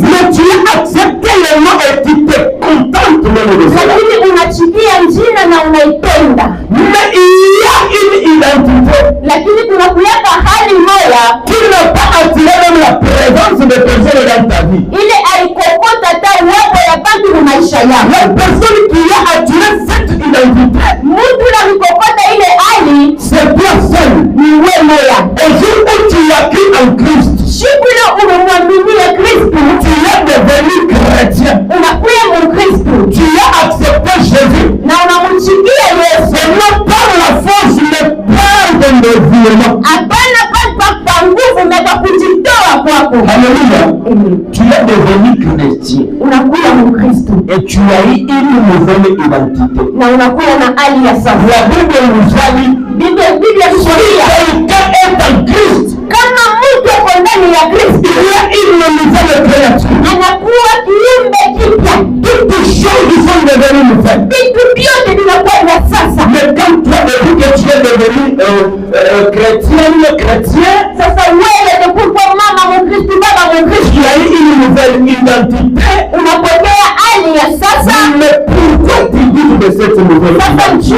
Mais tu as accepté le nom et tu te contentes même de ça. Mais il y a une identité qui n'a pas attiré même la présence de personnes dans ta vie. La personne qui a attiré cette identité, c'est toi seul. Au jour où tu as cru en Christ, tu es devenu chrétien. Tu as accepté Jésus. C'est non par la force, mais par ton dévouement. Alléluia. Tu es devenu chrétien. Et tu as eu une nouvelle identité. La Bible nous a dit, si quelqu'un est en Christ, il y a une nouvelle créature. Toutes les choses sont devenues nouvelles. Mais quand toi, depuis que tu es devenu chrétien, tu as eu une nouvelle identité. Mais pourquoi tu dis de cette nouvelle identité?